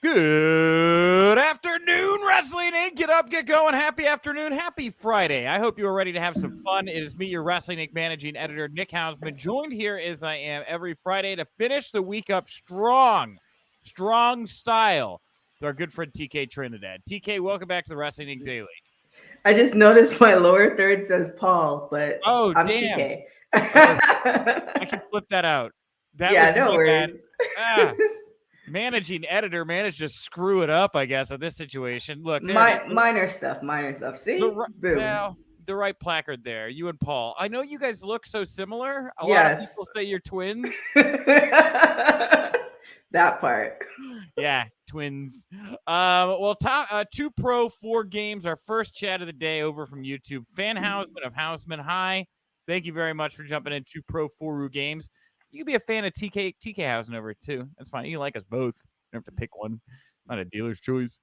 Good afternoon, Wrestling Inc. Get up, get going. Happy afternoon. Happy Friday. I hope you are ready to have some fun. It is me, your Wrestling Inc. managing editor, Nick Hausman, joined here as I am every Friday to finish the week up strong style with our good friend TK Trinidad. TK, welcome back to the Wrestling Inc. Daily. I just noticed my lower third says Paul, but I'm damn. TK. I can flip that out. No worries. Managing editor managed to screw it up, I guess, in this situation. Look, minor stuff. See, boom. The right placard there. You and Paul. I know you guys look so similar. A lot of people say you're twins. That part. Yeah, twins. Top 2 Pro 4 games. Our first chat of the day over from YouTube. Fan Hausman of Hausman. Hi. Thank you very much for jumping in 2 Pro 4 games. You can be a fan of TK Hausman over it too. That's fine. You can like us both. You don't have to pick one. Not a dealer's choice.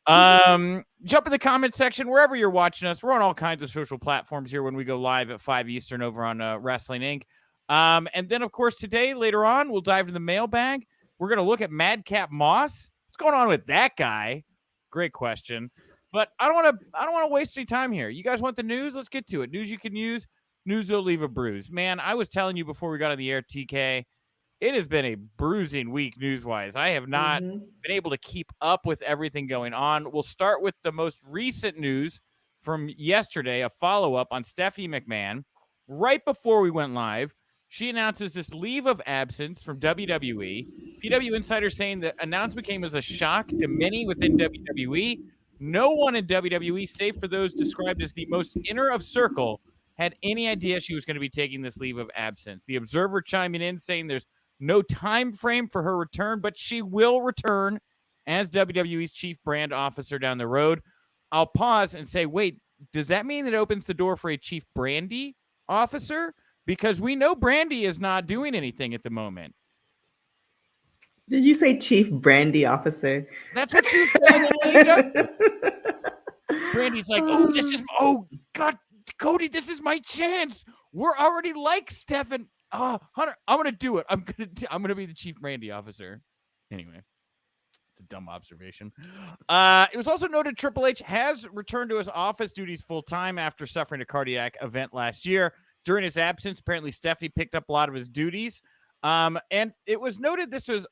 Jump in the comment section wherever you're watching us. We're on all kinds of social platforms here when we go live at 5 Eastern over on Wrestling Inc. And then, of course, today, later on, we'll dive into the mailbag. We're going to look at Madcap Moss. What's going on with that guy? Great question. But I don't want to waste any time here. You guys want the news? Let's get to it. News you can use. News will leave a bruise. Man, I was telling you before we got on the air, TK, it has been a bruising week news-wise. I have not been able to keep up with everything going on. We'll start with the most recent news from yesterday, a follow-up on Stephanie McMahon. Right before we went live, she announces this leave of absence from WWE. PW Insider saying the announcement came as a shock to many within WWE. No one in WWE, save for those described as the most inner of circle, had any idea she was going to be taking this leave of absence. The Observer chiming in saying there's no time frame for her return, but she will return as WWE's chief brand officer down the road. I'll pause and say, wait, does that mean it opens the door for a chief brandy officer? Because we know Brandy is not doing anything at the moment. Did you say chief brandy officer? That's what she said. Brandy's like, God, Cody, this is my chance. We're already like Stephen. Hunter, I'm gonna do it. I'm gonna be the chief brandy officer. Anyway, it's a dumb observation. It was also noted Triple H has returned to his office duties full time after suffering a cardiac event last year. During his absence, apparently Stephanie picked up a lot of his duties. And it was noted this was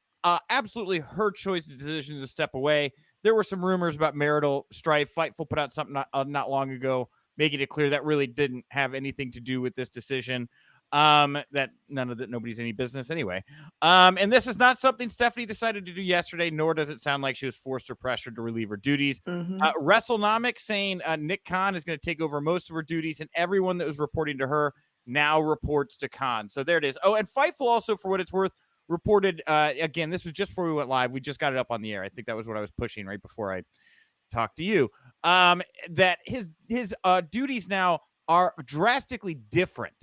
absolutely her choice and decision to step away. There were some rumors about marital strife. Fightful put out something not long ago, making it clear that really didn't have anything to do with this decision. That nobody's any business anyway. And this is not something Stephanie decided to do yesterday, nor does it sound like she was forced or pressured to relieve her duties. WrestleNomics saying Nick Khan is going to take over most of her duties, and everyone that was reporting to her now reports to Khan. So there it is. Oh, and Fightful also, for what it's worth, reported, again, this was just before we went live. We just got it up on the air. I think that was what I was pushing right before I talked to you. That his duties now are drastically different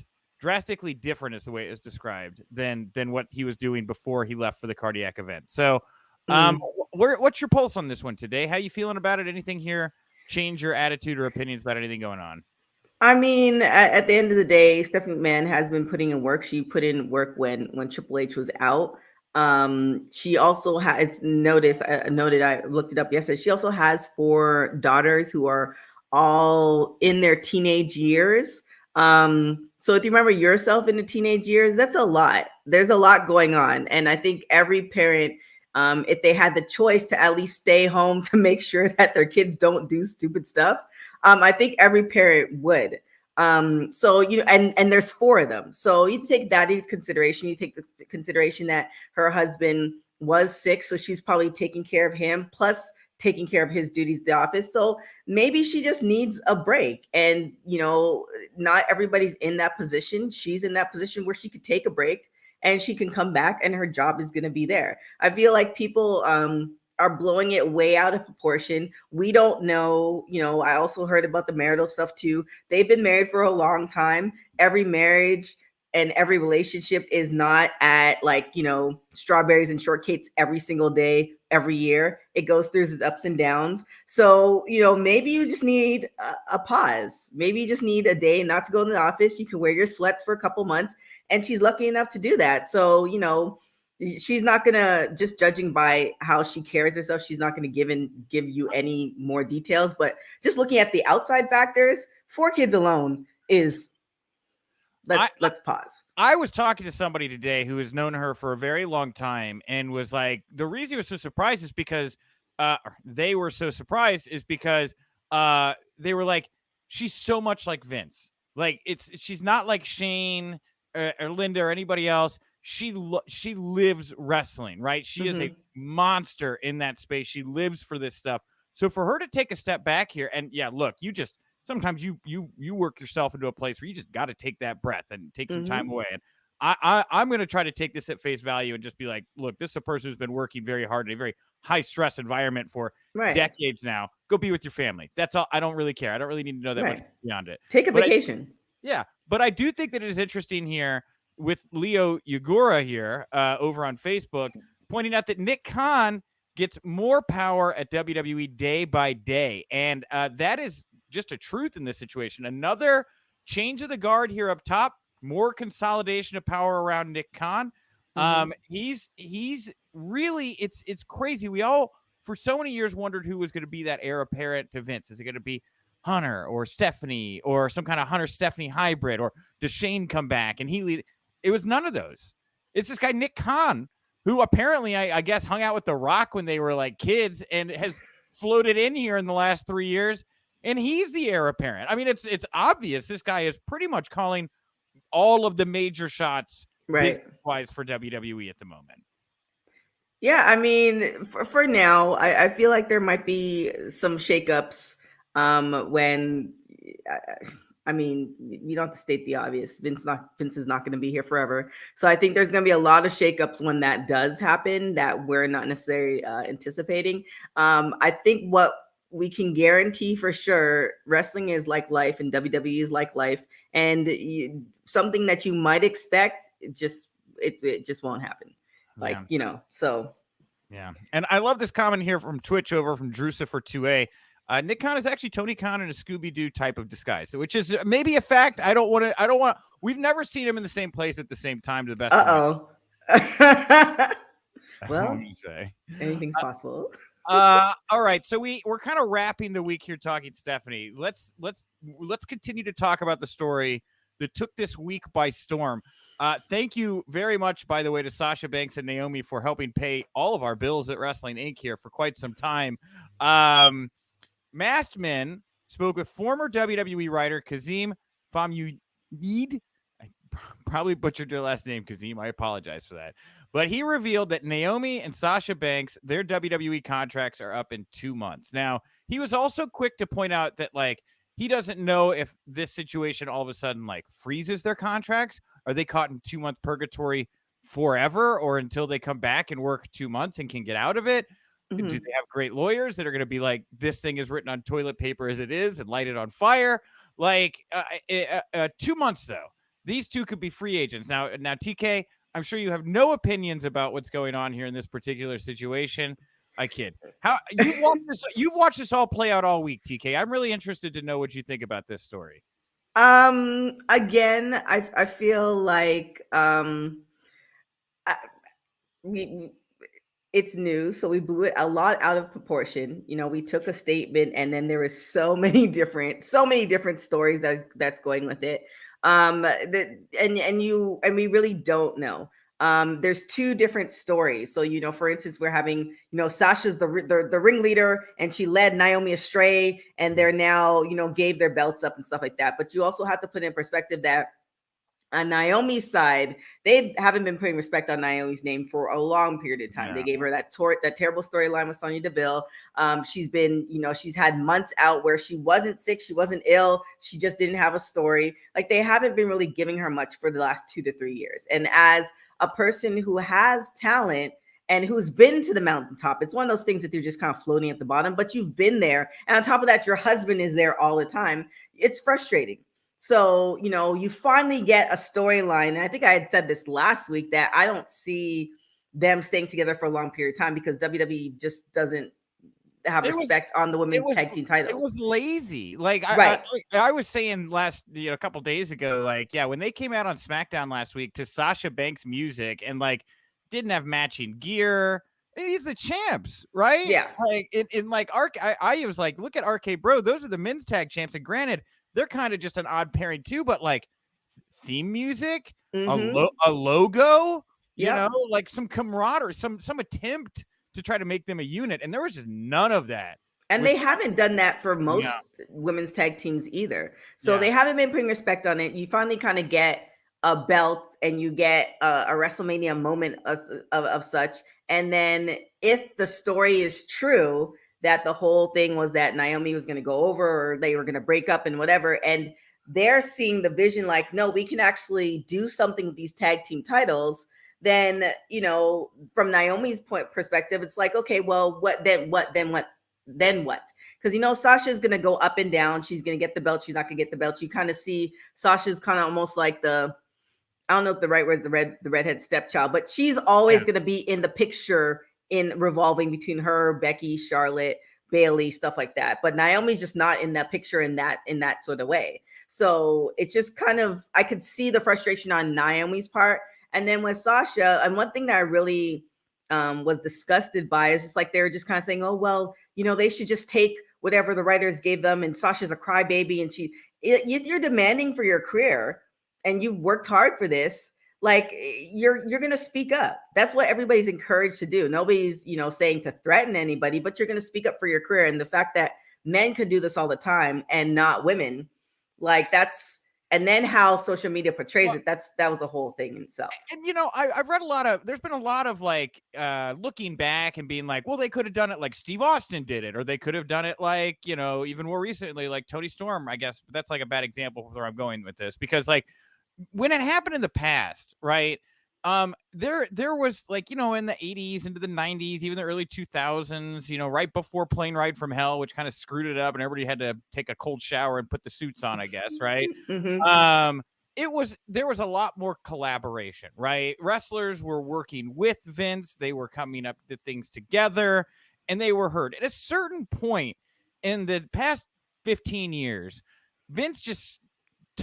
is the way it is described than what he was doing before he left for the cardiac event. So what's your pulse on this one today? How you feeling about it? Anything here change your attitude or opinions about anything going on? I mean, at the end of the day, Stephanie McMahon has been putting in work. She put in work when Triple H was out. She also has noted, I looked it up yesterday. She also has 4 daughters who are all in their teenage years. So if you remember yourself in the teenage years, that's a lot. There's a lot going on. And I think every parent, if they had the choice to at least stay home to make sure that their kids don't do stupid stuff, I think every parent would. So, and there's 4 of them. So you take that into consideration. You take the consideration that her husband was sick, so she's probably taking care of him, plus taking care of his duties at the office. So maybe she just needs a break. And, not everybody's in that position. She's in that position where she could take a break and she can come back and her job is going to be there. I feel like people are blowing it way out of proportion. We don't know, I also heard about the marital stuff too. They've been married for a long time. Every marriage and every relationship is not at strawberries and shortcakes every single day, every year. It goes through its ups and downs. So, maybe you just need a pause. Maybe you just need a day not to go in the office. You can wear your sweats for a couple months, and she's lucky enough to do that. So, she's not gonna, just judging by how she carries herself, she's not gonna give you any more details. But just looking at the outside factors, 4 kids alone is, let's pause. I was talking to somebody today who has known her for a very long time and was like, the reason he was so surprised is because they were so surprised is because they were like, she's so much like Vince. Like she's not like Shane or Linda or anybody else. She lives wrestling, right? She is a monster in that space. She lives for this stuff. So for her to take a step back here, and yeah, look, sometimes you work yourself into a place where you just got to take that breath and take some time away. And I'm going to try to take this at face value and just be like, look, this is a person who's been working very hard in a very high stress environment for decades now. Go be with your family. That's all. I don't really care. I don't really need to know that much beyond it. Take a vacation. But I do think that it is interesting here with Leo Yagura here over on Facebook, pointing out that Nick Khan gets more power at WWE day by day. And that is just a truth in this situation. Another change of the guard here up top, more consolidation of power around Nick Khan. He's really, it's crazy. We all, for so many years, wondered who was going to be that heir apparent to Vince. Is it going to be Hunter or Stephanie or some kind of Hunter-Stephanie hybrid, or does Shane come back and he lead? It was none of those. It's this guy, Nick Khan, who apparently, I guess, hung out with The Rock when they were like kids and has floated in here in the last 3 years. And he's the heir apparent. I mean, it's obvious this guy is pretty much calling all of the major shots business-wise for WWE at the moment. Yeah, I mean, for now, I feel like there might be some shakeups when, I mean, you don't have to state the obvious. Vince is not going to be here forever. So I think there's going to be a lot of shakeups when that does happen that we're not necessarily anticipating. I think what we can guarantee for sure, wrestling is like life and WWE is like life. And something that you might expect, it just won't happen. Like, so. Yeah. And I love this comment here from Twitch over from Drusifer2A. Nick Khan is actually Tony Khan in a Scooby-Doo type of disguise, which is maybe a fact. I don't want we've never seen him in the same place at the same time, to the best of my well, anything's possible. All right. So we're kind of wrapping the week here talking Stephanie. Let's continue to talk about the story that took this week by storm. Thank you very much, by the way, to Sasha Banks and Naomi for helping pay all of our bills at Wrestling Inc. here for quite some time. Masked Men spoke with former WWE writer Kazim Famuyid. I probably butchered your last name, Kazim. I apologize for that. But he revealed that Naomi and Sasha Banks, their WWE contracts are up in 2 months. Now, he was also quick to point out that, like, he doesn't know if this situation all of a sudden, like, freezes their contracts. Are they caught in 2-month purgatory forever, or until they come back and work 2 months and can get out of it? Do they have great lawyers that are going to be like, this thing is written on toilet paper as it is and light it on fire? Like, 2 months, though. These two could be free agents. Now, TK, I'm sure you have no opinions about what's going on here in this particular situation. I kid. How you've watched this all play out all week, TK. I'm really interested to know what you think about this story. Again, I feel like it's news, so we blew it a lot out of proportion. We took a statement, and then there was so many different stories that's going with it. And we really don't know. There's 2 different stories. So, for instance, we're having, Sasha's the ringleader, and she led Naomi astray, and they're now, gave their belts up and stuff like that. But you also have to put in perspective that on Naomi's side, they haven't been putting respect on Naomi's name for a long period of time. Yeah. They gave her that terrible storyline with Sonya Deville. She's been, she's had months out where she wasn't sick, she wasn't ill, she just didn't have a story. Like, they haven't been really giving her much for the last 2 to 3 years. And as a person who has talent and who's been to the mountaintop, it's one of those things that they're just kind of floating at the bottom, but you've been there. And on top of that, your husband is there all the time. It's frustrating. So, you finally get a storyline. And I think I had said this last week that I don't see them staying together for a long period of time because WWE just doesn't have respect on the women's tag team titles. It was lazy. Like, right. I was saying a couple days ago, like, yeah, when they came out on SmackDown last week to Sasha Banks music and like didn't have matching gear. He's the champs, right? Yeah. Like in like I was like, look at RK Bro. Those are the men's tag champs, and granted, they're kind of just an odd pairing too. But like theme music, Mm-hmm. a logo, you know, Yep. like some camaraderie, some attempt to try to make them a unit, and there was just none of that. And With they haven't done that for yeah, most women's tag teams either. So yeah, they haven't been putting respect on it. You finally kind of get a belt and you get a WrestleMania moment of such. And then if the story is true that the whole thing was that Naomi was going to go over or they were going to break up and whatever, and they're seeing the vision like, no, we can actually do something with these tag team titles. Then, you know, from Naomi's point perspective, it's like, okay, well, then what? Because you know Sasha's gonna go up and down. She's gonna get the belt. She's not gonna get the belt. You kind of see Sasha's kind of almost like the, I don't know if the right word is the redhead stepchild, but she's always yeah. gonna be in the picture in revolving between her, Becky, Charlotte, Bailey, stuff like that. But Naomi's just not in that picture in that sort of way. So it's just kind of, I could see the frustration on Naomi's part. And then with Sasha, and one thing that I really was disgusted by is just like they were just kind of saying, oh, well, you know, they should just take whatever the writers gave them. And Sasha's a crybaby, and you're demanding for your career, and you've worked hard for this. Like you're gonna speak up. That's what everybody's encouraged to do. Nobody's, you know, saying to threaten anybody, but you're gonna speak up for your career. And the fact that men could do this all the time and not women, like that's, and then how social media portrays it, that was a whole thing in itself. And you know, I've read there's been a lot of like looking back and being like, well, they could have done it like Steve Austin did it, or they could have done it like, you know, even more recently, like Tony Storm, I guess. But that's like a bad example of where I'm going with this, because like when it happened in the past, right? There was like, you know, in the 80s into the 90s, even the early 2000s, you know, right before Plane Ride from Hell, which kind of screwed it up and everybody had to take a cold shower and put the suits on, I guess, right? Mm-hmm. There was a lot more collaboration, right? Wrestlers were working with Vince, they were coming up to things together, and they were heard. At a certain point in the past 15 years, Vince just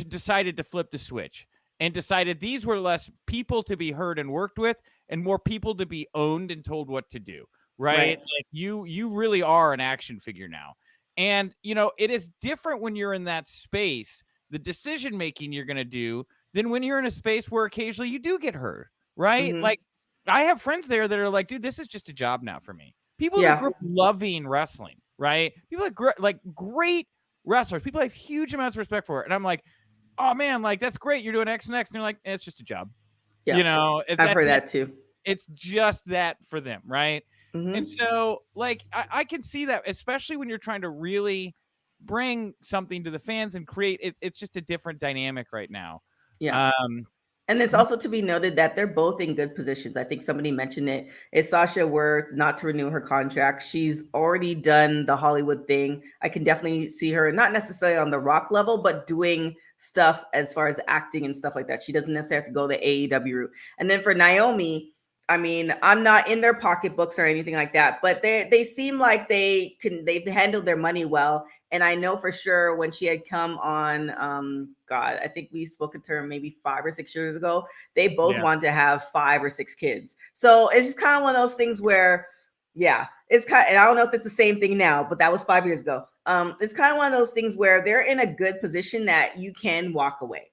decided to flip the switch and decided these were less people to be heard and worked with and more people to be owned and told what to do, right? Right. Like you really are an action figure now. And you know, it is different when you're in that space, the decision making you're going to do, than when you're in a space where occasionally you do get hurt, right? Mm-hmm. Like I have friends there that are like, dude, this is just a job now for me. People that Yeah. grew up loving wrestling, right? People that like great wrestlers, people I have huge amounts of respect for. And I'm like, oh man, like that's great. You're doing X and X. And they're like, it's just a job. Yeah. You know, I've heard that too. It's just that for them, right? Mm-hmm. And so, like, I can see that, especially when you're trying to really bring something to the fans and create it. It's just a different dynamic right now. Yeah. And it's also to be noted that they're both in good positions. I think somebody mentioned it. If Sasha were not to renew her contract, she's already done the Hollywood thing. I can definitely see her, not necessarily on the Rock level, but doing stuff as far as acting and stuff like that. She doesn't necessarily have to go the AEW route. And then for Naomi, I mean, I'm not in their pocketbooks or anything like that, but they seem like they've handled their money well. And I know for sure when she had come on, God, I think we spoke to her maybe 5 or 6 years ago. They both wanted to have 5 or 6 kids. So it's just kind of one of those things where, yeah, it's kind of, and I don't know if it's the same thing now, but that was 5 years ago. It's kind of one of those things where they're in a good position that you can walk away.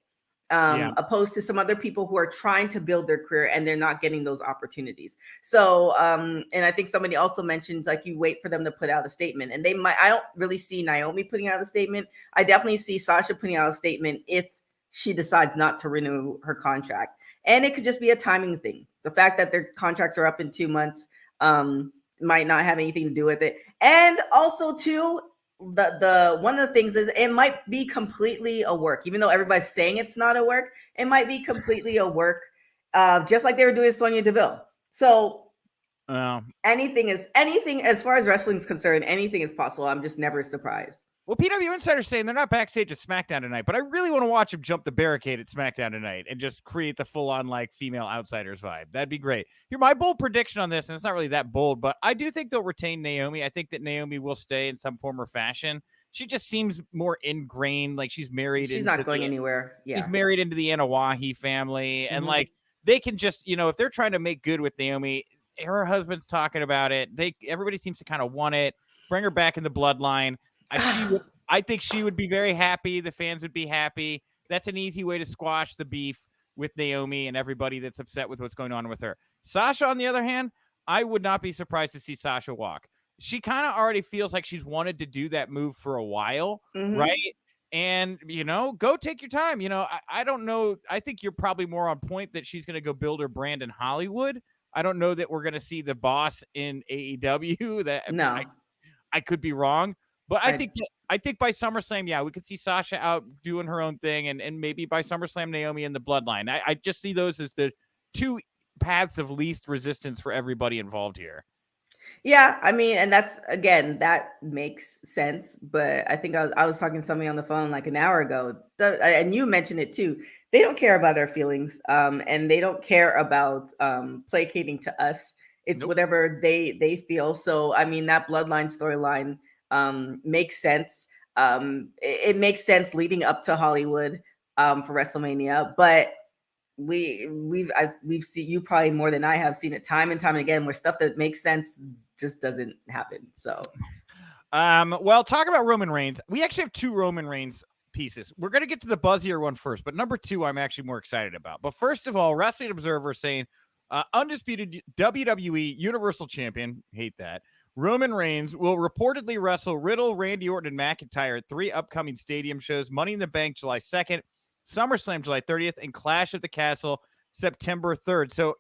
Opposed to some other people who are trying to build their career and they're not getting those opportunities. So, and I think somebody also mentions like you wait for them to put out a statement, and they might. I don't really see Naomi putting out a statement. I definitely see Sasha putting out a statement if she decides not to renew her contract, and it could just be a timing thing. The fact that their contracts are up in 2 months might not have anything to do with it, and also too. The one of the things is it might be completely a work, even though everybody's saying it's not a work. It might be completely a work, just like they were doing Sonya Deville. So anything as far as wrestling is concerned, anything is possible. I'm just never surprised. Well, PW Insider's saying they're not backstage at SmackDown tonight, but I really want to watch them jump the barricade at SmackDown tonight and just create the full-on like female outsiders vibe. That'd be great. Here, my bold prediction on this, and it's not really that bold, but I do think they'll retain Naomi. I think that Naomi will stay in some form or fashion. She just seems more ingrained, like she's married. She's not going anywhere. Yeah, she's married into the Anawahi family, and like they can just, if they're trying to make good with Naomi, her husband's talking about it. Everybody seems to kind of want it. Bring her back in the bloodline. I think she would be very happy. The fans would be happy. That's an easy way to squash the beef with Naomi and everybody that's upset with what's going on with her. Sasha, on the other hand, I would not be surprised to see Sasha walk. She kind of already feels like she's wanted to do that move for a while, right? And, go take your time. I don't know. I think you're probably more on point that she's going to go build her brand in Hollywood. I don't know that we're going to see the boss in AEW. No. I could be wrong. But I think by SummerSlam, yeah, we could see Sasha out doing her own thing, and maybe by SummerSlam, Naomi in the bloodline. I just see those as the two paths of least resistance for everybody involved here. Yeah, I mean, and that makes sense. But I think I was talking to somebody on the phone like an hour ago, and you mentioned it too. They don't care about our feelings, and they don't care about placating to us. It's whatever they feel. So I mean, that bloodline storyline makes sense. It makes sense leading up to Hollywood for WrestleMania, but we've seen, you probably more than I have seen it time and time again, where stuff that makes sense just doesn't happen. So, well, talk about Roman Reigns. We actually have two Roman Reigns pieces. We're going to get to the buzzier one first, but number two, I'm actually more excited about. But first of all, Wrestling Observer saying undisputed WWE Universal Champion, hate that, Roman Reigns will reportedly wrestle Riddle, Randy Orton, and McIntyre at 3 upcoming stadium shows: Money in the Bank July 2nd, SummerSlam July 30th, and Clash at the Castle September 3rd. So,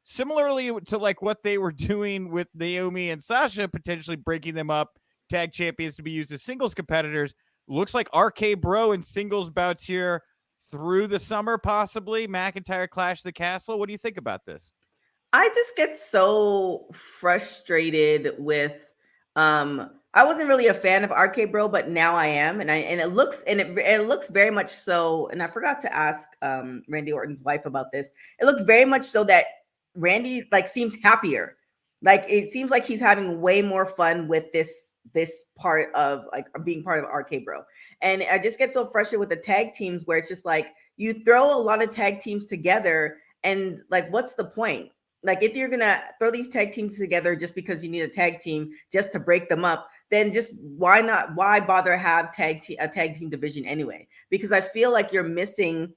similarly to like what they were doing with Naomi and Sasha, potentially breaking them up, tag champions to be used as singles competitors, looks like RK Bro and singles bouts here through the summer, possibly. McIntyre, Clash at the Castle. What do you think about this? I just get so frustrated with I wasn't really a fan of RK Bro, but now I am, and it looks very much so. And I forgot to ask Randy Orton's wife about this. It looks very much so that Randy seems happier. Like it seems like he's having way more fun with this part of being part of RK Bro. And I just get so frustrated with the tag teams where it's just like you throw a lot of tag teams together, and what's the point? If you're gonna throw these tag teams together just because you need a tag team just to break them up, then just why bother have a tag team division anyway? Because I feel like you're missing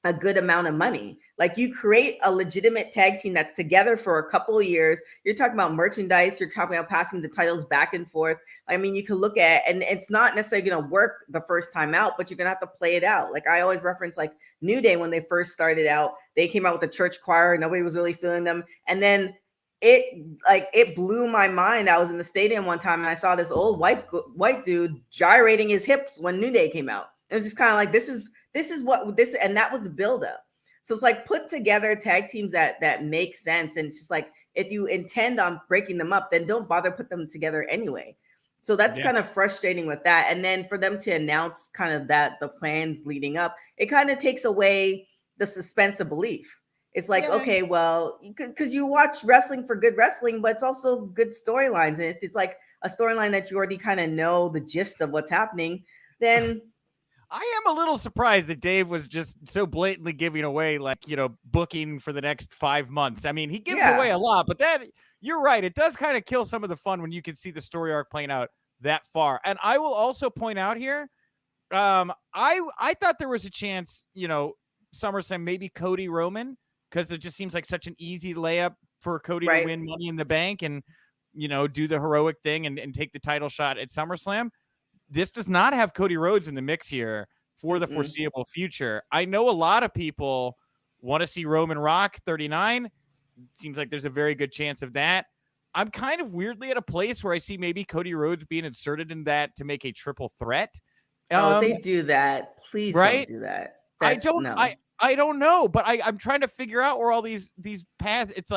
a good amount of money. You create a legitimate tag team that's together for a couple of years. You're talking about merchandise. You're talking about passing the titles back and forth. I mean, you can look at, and it's not necessarily going to work the first time out, but you're going to have to play it out. I always reference New Day when they first started out. They came out with a church choir. Nobody was really feeling them. And then it blew my mind. I was in the stadium one time and I saw this old white dude gyrating his hips when New Day came out. It was just kind of this is and that was the buildup. So it's put together tag teams that make sense. And it's just if you intend on breaking them up, then don't bother put them together anyway. So that's kind of frustrating with that. And then for them to announce kind of the plans leading up, it kind of takes away the suspense of belief. It's okay, well, because you watch wrestling for good wrestling, but it's also good storylines. And if it's a storyline that you already kind of know the gist of what's happening, then I am a little surprised that Dave was just so blatantly giving away, booking for the next 5 months. I mean, he gives away a lot, but you're right. It does kind of kill some of the fun when you can see the story arc playing out that far. And I will also point out here, I thought there was a chance, SummerSlam, maybe Cody Roman, because it just seems like such an easy layup for Cody to win Money in the Bank and, do the heroic thing and take the title shot at SummerSlam. This does not have Cody Rhodes in the mix here for the foreseeable future. I know a lot of people want to see Roman Rock 39. Seems like there's a very good chance of that. I'm kind of weirdly at a place where I see maybe Cody Rhodes being inserted in that to make a triple threat. If they do that, please don't do that. I don't know, but I'm trying to figure out where all these paths. It's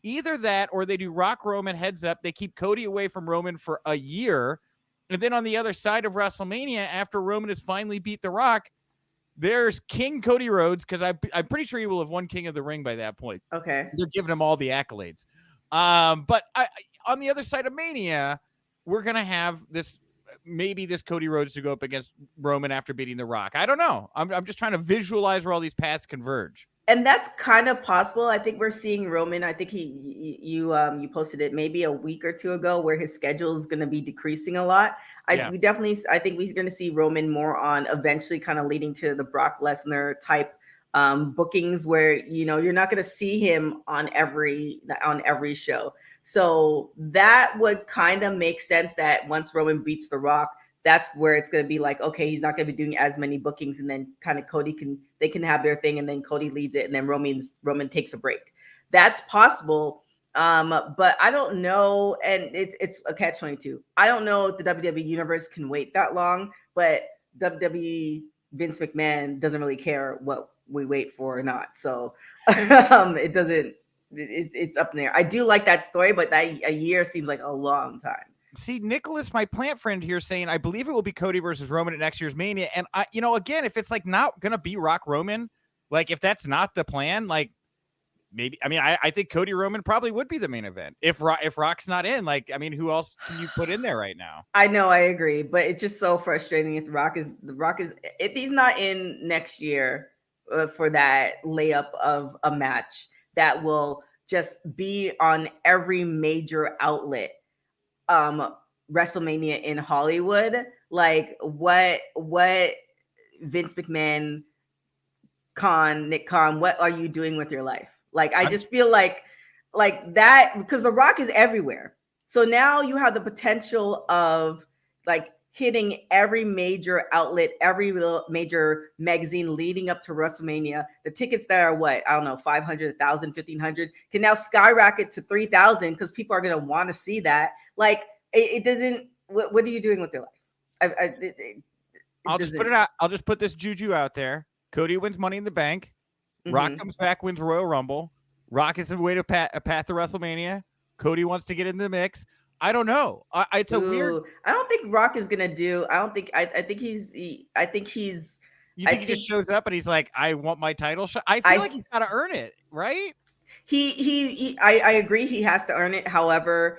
either that or they do Rock Roman heads up. They keep Cody away from Roman for a year. And then on the other side of WrestleMania, after Roman has finally beat The Rock, there's King Cody Rhodes, because I'm pretty sure he will have won King of the Ring by that point. Okay. They're giving him all the accolades. But on the other side of Mania, we're going to have this Cody Rhodes to go up against Roman after beating The Rock. I don't know. I'm just trying to visualize where all these paths converge. And that's kind of possible. I think we're seeing Roman. I think you posted it maybe a week or two ago where his schedule is going to be decreasing a lot. Yeah. I think we're going to see Roman more on eventually kind of leading to the Brock Lesnar type bookings where you're not going to see him on every show. So that would kind of make sense that once Roman beats The Rock, that's where it's going to be like, okay, he's not going to be doing as many bookings, and then kind of they can have their thing, and then Cody leads it, and then Roman takes a break. That's possible. But I don't know, and it's a catch-22. I don't know if the WWE universe can wait that long, but WWE Vince McMahon doesn't really care what we wait for or not. So it doesn't. It's up in there. I do like that story, but a year seems like a long time. See, Nicholas, my plant friend here, saying I believe it will be Cody versus Roman at next year's Mania. And again, if it's like not gonna be Rock Roman, like if that's not the plan, like maybe I think Cody Roman probably would be the main event if Rock's not in. Like, I mean, who else can you put in there right now? I know, I agree, but it's just so frustrating if the Rock is if he's not in next year for that layup of a match that will just be on every major outlet. WrestleMania in Hollywood, like what Vince McMahon, Nick Khan, what are you doing with your life? Like, I just feel like that, because The Rock is everywhere. So now you have the potential of like hitting every major outlet, every major magazine leading up to WrestleMania. The tickets that are what, I don't know, 500, 1,000, 1,500 can now skyrocket to 3,000 because people are going to want to see that. Like, it doesn't, what are you doing with your life? I'll just put it out. I'll just put this juju out there. Cody wins Money in the Bank. Rock comes back, wins Royal Rumble. Rock is way to path to WrestleMania. Cody wants to get in the mix. I don't know. It's a weird. I don't think Rock is gonna do. I don't think. I think he's. I think he's. You think he just shows up and he's like, "I want my title shot." I feel like he's got to earn it, right? I agree. He has to earn it. However,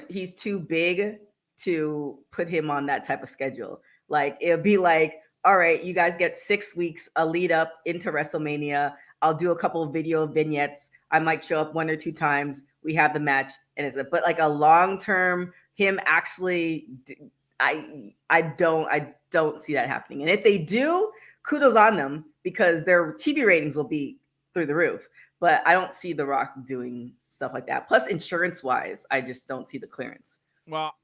he's too big to put him on that type of schedule. Like, it'll be like, all right, you guys get 6 weeks, a lead up into WrestleMania. I'll do a couple of video vignettes. I might show up 1 or 2 times. We have the match, and but like a long term, him actually, I don't see that happening. And if they do, kudos on them, because their TV ratings will be through the roof. But I don't see The Rock doing stuff like that. Plus, insurance wise, I just don't see the clearance. Well,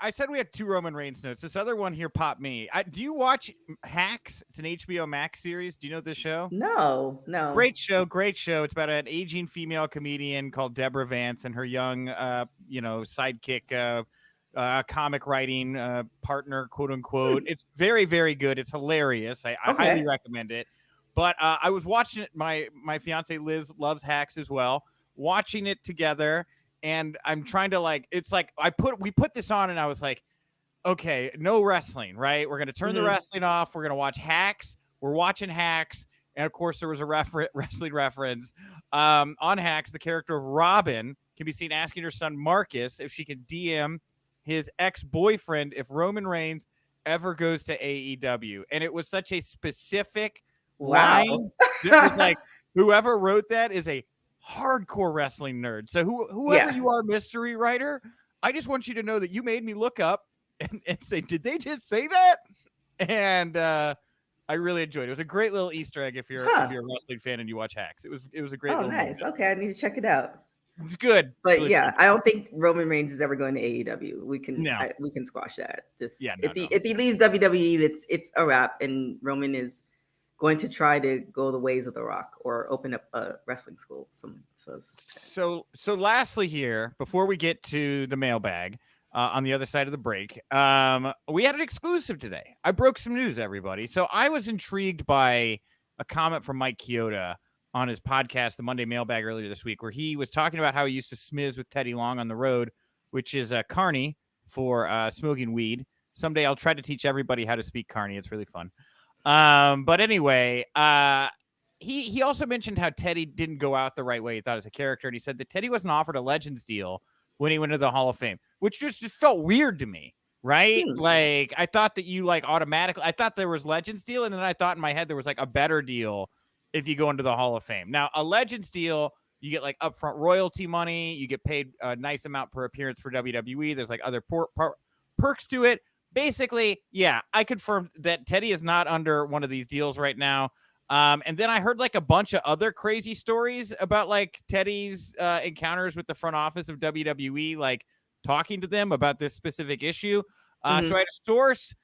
I said we had 2 Roman Reigns notes. This other one here popped me. Do you watch Hacks? It's an HBO Max series. Do you know this show? No. Great show. It's about an aging female comedian called Deborah Vance and her young, sidekick, comic writing partner, quote unquote. It's very, very good. It's hilarious. I highly recommend it. But I was watching it. My fiance Liz loves Hacks as well. Watching it together. And I'm trying to it's like we put this on and I was like, okay, no wrestling, right? We're going to turn the wrestling off. We're going to watch Hacks. We're watching Hacks. And of course there was a wrestling reference on Hacks. The character of Robin can be seen asking her son Marcus if she can DM his ex-boyfriend if Roman Reigns ever goes to AEW. And it was such a specific line. It was like, whoever wrote that is a hardcore wrestling nerd. So whoever you are, mystery writer, I just want you to know that you made me look up and say, did they just say that? And I really enjoyed it. It was a great little Easter egg if you're a wrestling fan and you watch Hacks. It was a great little nice moment. Okay, I need to check it out. It's good. But really fun. I don't think Roman Reigns is ever going to AEW. We can squash that. Just if he leaves WWE, it's a wrap, and Roman is going to try to go the ways of The Rock or open up a wrestling school. So lastly here, before we get to the mailbag on the other side of the break, we had an exclusive today. I broke some news, everybody. So I was intrigued by a comment from Mike Chioda on his podcast, The Monday Mailbag, earlier this week, where he was talking about how he used to smiz with Teddy Long on the road, which is a carny for smoking weed. Someday I'll try to teach everybody how to speak carny. It's really fun. But anyway, he also mentioned how Teddy didn't go out the right way he thought as a character. And he said that Teddy wasn't offered a Legends deal when he went to the Hall of Fame, which just felt weird to me. Right. Like, I thought that you automatically, I thought there was Legends deal. And then I thought in my head, there was a better deal if you go into the Hall of Fame. Now, a Legends deal, you get like upfront royalty money. You get paid a nice amount per appearance for WWE. There's like other perks to it. Basically, yeah, I confirmed that Teddy is not under one of these deals right now. And then I heard like a bunch of other crazy stories about like Teddy's encounters with the front office of WWE, like talking to them about this specific issue. So I had a source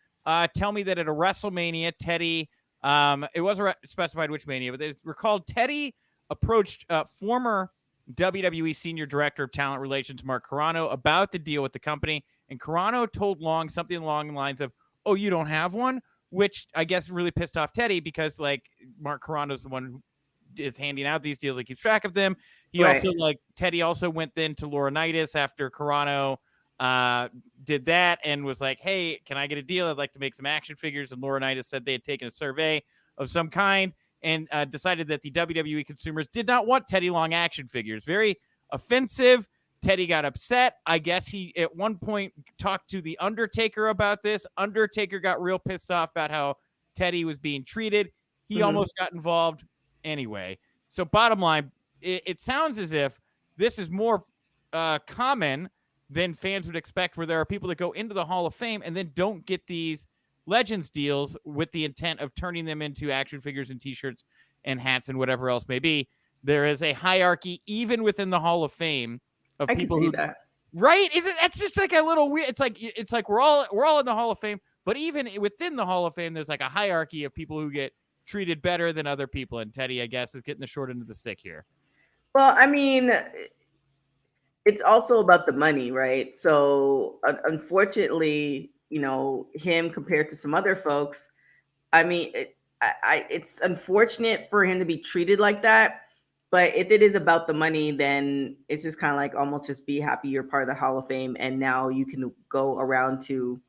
tell me that at a WrestleMania, Teddy, it wasn't specified which Mania, but they recalled Teddy approached former WWE Senior Director of Talent Relations, Mark Carrano, about the deal with the company. And Carrano told Long something along the lines of, "Oh, you don't have one?" Which I guess really pissed off Teddy because, like, Mark Carrano's the one who is handing out these deals. He keeps track of them. He also, like, Teddy also went then to Laurinaitis after Carrano did that and was like, "Hey, can I get a deal? I'd like to make some action figures." And Laurinaitis said they had taken a survey of some kind and decided that the WWE consumers did not want Teddy Long action figures. Very offensive. Teddy got upset. I guess he at one point talked to the Undertaker about this. Undertaker got real pissed off about how Teddy was being treated. He almost got involved anyway. So bottom line, it sounds as if this is more common than fans would expect, where there are people that go into the Hall of Fame and then don't get these Legends deals with the intent of turning them into action figures and t-shirts and hats and whatever else may be. There is a hierarchy even within the Hall of Fame of people who, that. Right? That's just like a little weird. It's like we're all in the Hall of Fame, but even within the Hall of Fame, there's like a hierarchy of people who get treated better than other people. And Teddy, I guess, is getting the short end of the stick here. Well, I mean, it's also about the money, right? So unfortunately, you know, him compared to some other folks, I mean, it's unfortunate for him to be treated like that. But if it is about the money, then it's just kind of like almost just be happy you're part of the Hall of Fame. And now you can go around to,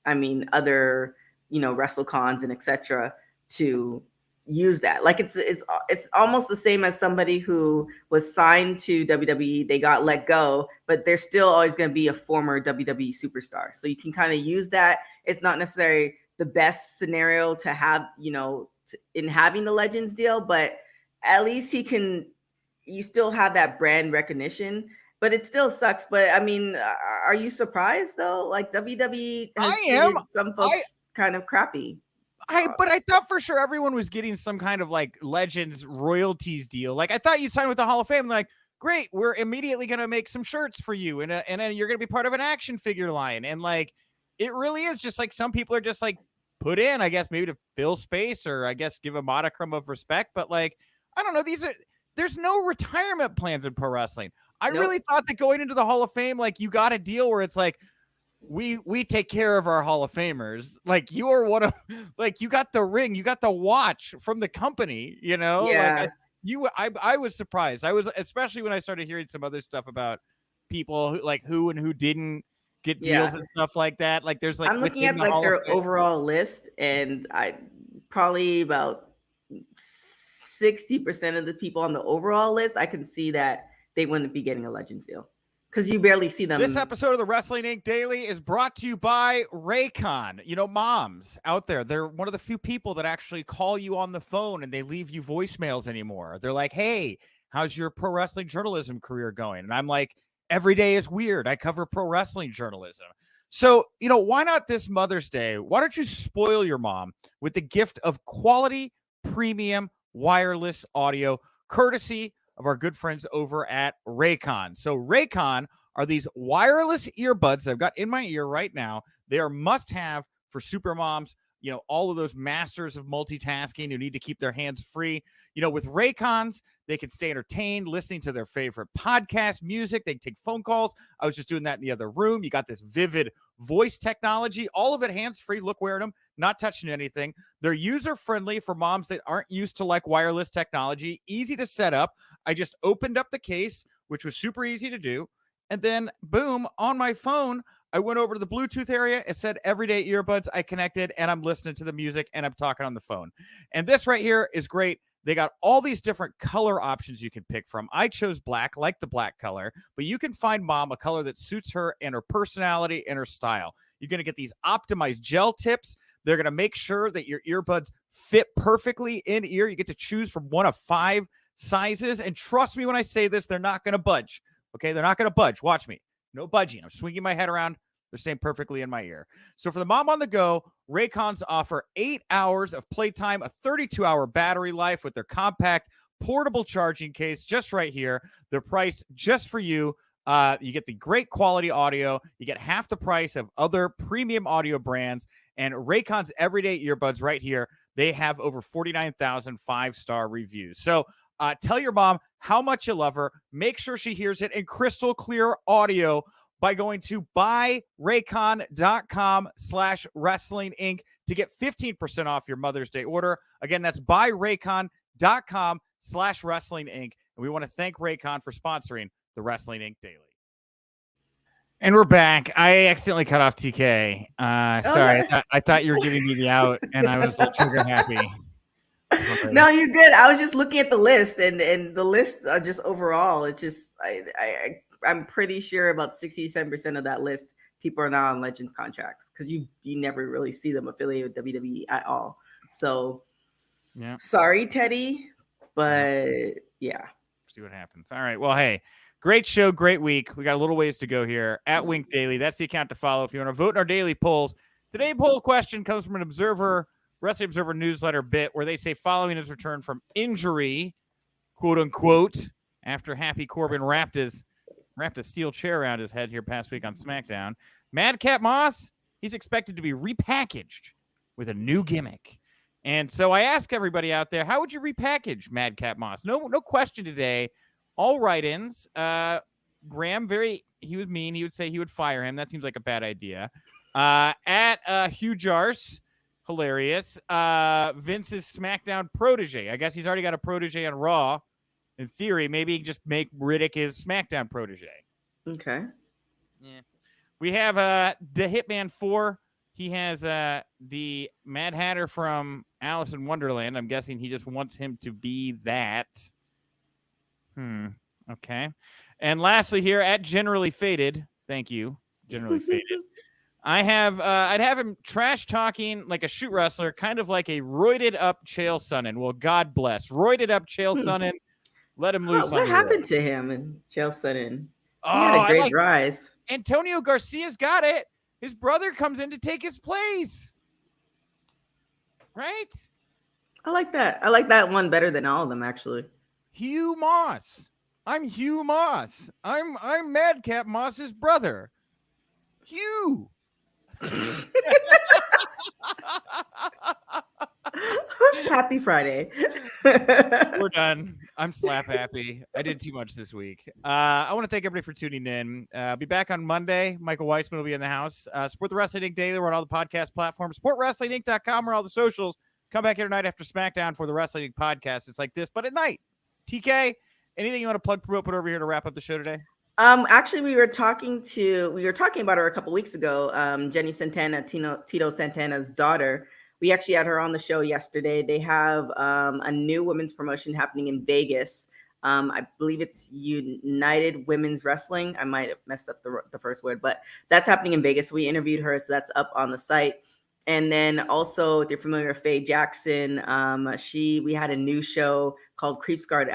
I mean, other, you know, WrestleCons and etc. to use that. Like it's almost the same as somebody who was signed to WWE, they got let go, but they're still always going to be a former WWE superstar. So you can kind of use that. It's not necessarily the best scenario to have, you know, in having the Legends deal, but at least you still have that brand recognition. But it still sucks. But I mean, are you surprised though? Like WWE has treated some folks kind of crappy. But I thought for sure everyone was getting some kind of like Legends royalties deal. Like I thought you signed with the Hall of Fame. Like, great, we're immediately going to make some shirts for you, and then you're going to be part of an action figure line. And like, it really is just like some people are just like put in, I guess, maybe to fill space or I guess give a modicum of respect. But like, I don't know, there's no retirement plans in pro wrestling. I really thought that going into the Hall of Fame, like you got a deal where it's like, we take care of our Hall of Famers. Like you are one of, like you got the ring, you got the watch from the company, you know? Yeah. Like I was surprised. I was, especially when I started hearing some other stuff about people who and who didn't get deals and stuff like that. Like there's like, I'm looking at like their overall list, and I probably about 60% of the people on the overall list, I can see that they wouldn't be getting a Legends deal because you barely see them. This episode of the Wrestling Inc. Daily is brought to you by Raycon. You know, moms out there, they're one of the few people that actually call you on the phone and they leave you voicemails anymore. They're like, "Hey, how's your pro wrestling journalism career going?" And I'm like, "Every day is weird. I cover pro wrestling journalism." So, you know, why not this Mother's Day? Why don't you spoil your mom with the gift of quality, premium, wireless audio, courtesy of our good friends over at Raycon. So Raycon are these wireless earbuds that I've got in my ear right now. They are must-have for super moms, you know, all of those masters of multitasking who need to keep their hands free. You know, with Raycons, they can stay entertained listening to their favorite podcast, music. They can take phone calls. I was just doing that in the other room. You got this vivid voice technology, all of it hands-free. Look, wearing them, not touching anything. They're user-friendly for moms that aren't used to like wireless technology. Easy to set up. I just opened up the case, which was super easy to do. And then, boom, on my phone, I went over to the Bluetooth area. It said everyday earbuds. I connected, and I'm listening to the music, and I'm talking on the phone. And this right here is great. They got all these different color options you can pick from. I chose black, like the black color, but you can find mom a color that suits her and her personality and her style. You're going to get these optimized gel tips. They're going to make sure that your earbuds fit perfectly in ear. You get to choose from one of 5 sizes. And trust me when I say this, they're not going to budge. Okay, they're not going to budge. Watch me. No budging. I'm swinging my head around. They're staying perfectly in my ear. So for the mom on the go, Raycons offer 8 hours of playtime, a 32-hour battery life with their compact portable charging case just right here. They're priced just for you. You get the great quality audio. You get half the price of other premium audio brands. And Raycon's everyday earbuds right here, they have over 49,000 5-star reviews. So tell your mom how much you love her. Make sure she hears it in crystal clear audio by going to buyraycon.com/wrestling inc to get 15% off your Mother's Day order. Again, that's buyraycon.com/wrestling inc. And we want to thank Raycon for sponsoring the Wrestling Inc. Daily. And we're back. I accidentally cut off TK. Sorry, I thought you were giving me the out, and I was trigger happy. Okay. No, you're good. I was just looking at the list, and the lists are just overall. It's just I'm pretty sure about 67% of that list people are not on Legends contracts because you never really see them affiliated with WWE at all. So, yeah, sorry, Teddy, but yeah, see what happens. All right. Well, hey. Great show, great week. We got a little ways to go here at Wink Daily. That's the account to follow if you want to vote in our daily polls. Today's poll question comes from an Wrestling Observer newsletter bit where they say following his return from injury, quote unquote, after Happy Corbin wrapped a steel chair around his head here past week on SmackDown, Madcap Moss, he's expected to be repackaged with a new gimmick. And so I ask everybody out there, how would you repackage Madcap Moss? No question today. All write-ins. Graham, he was mean. He would say he would fire him. That seems like a bad idea. At Hugh Jars, hilarious. Vince's SmackDown protege. I guess he's already got a protege on Raw. In theory, maybe he can just make Riddick his SmackDown protege. Okay. Yeah. We have the Hitman 4. He has the Mad Hatter from Alice in Wonderland. I'm guessing he just wants him to be that. Okay. And lastly here at Generally Faded. Thank you. Generally Faded. I'd have him trash talking like a shoot wrestler, kind of like a roided up Chael Sonnen. Well, God bless. Roided up Chael Sonnen. Let him loose. What happened to him and Chael Sonnen? Oh, he had a great rise. Antonio Garcia's got it. His brother comes in to take his place. Right? I like that. I like that one better than all of them, actually. Hugh Moss. I'm Hugh Moss. I'm Madcap Moss's brother. Hugh. Happy Friday. We're done. I'm slap happy. I did too much this week. I want to thank everybody for tuning in. I'll be back on Monday. Michael Weissman will be in the house. Support the Wrestling Inc. Daily. We're on all the podcast platforms. SupportWrestlingInc.com or all the socials. Come back here tonight after SmackDown for the Wrestling Inc. podcast. It's like this, but at night. TK, anything you want to plug, promote, put over here to wrap up the show today? Actually, we were talking about her a couple weeks ago. Jenny Santana, Tito Santana's daughter. We actually had her on the show yesterday. They have a new women's promotion happening in Vegas. I believe it's United Women's Wrestling. I might have messed up the first word, but that's happening in Vegas. We interviewed her, so that's up on the site. And then also, if you're familiar with Faye Jackson, we had a new show called Creep Squad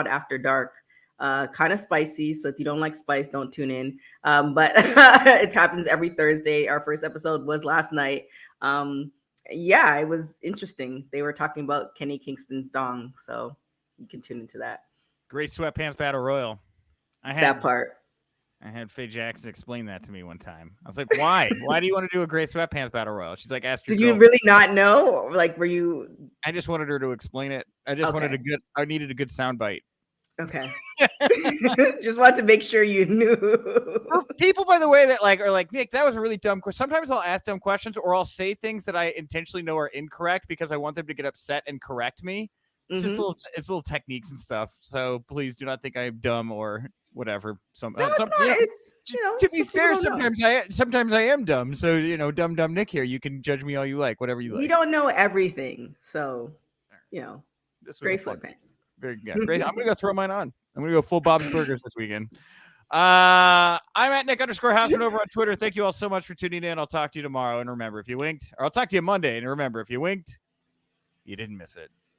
After Dark. Kind of spicy, so if you don't like spice, don't tune in. But it happens every Thursday. Our first episode was last night. Yeah, it was interesting. They were talking about Kenny Kingston's dong, so you can tune into that. Great Sweatpants Battle Royal. That part. I had Faye Jackson explain that to me one time. I was like, why? Why do you want to do a Great Sweatpants Battle Royal? She's like, ask your Did you really not know? Like, were you? I just wanted her to explain it. I needed a good soundbite. Okay. Just wanted to make sure you knew. For people, by the way, that are like, Nick, that was a really dumb question. Sometimes I'll ask dumb questions or I'll say things that I intentionally know are incorrect because I want them to get upset and correct me. It's just little techniques and stuff. So please do not think I'm dumb or whatever. To be fair, sometimes I am dumb. So dumb Nick here. You can judge me all you like, whatever you like. We don't know everything, so this was great sweatpants. Very good. Great. I'm gonna go throw mine on. I'm gonna go full Bob's Burgers this weekend. I'm at Nick_Hausman over on Twitter. Thank you all so much for tuning in. I'll talk to you tomorrow. And remember, if you winked, or I'll talk to you Monday. And remember, if you winked, You didn't miss it.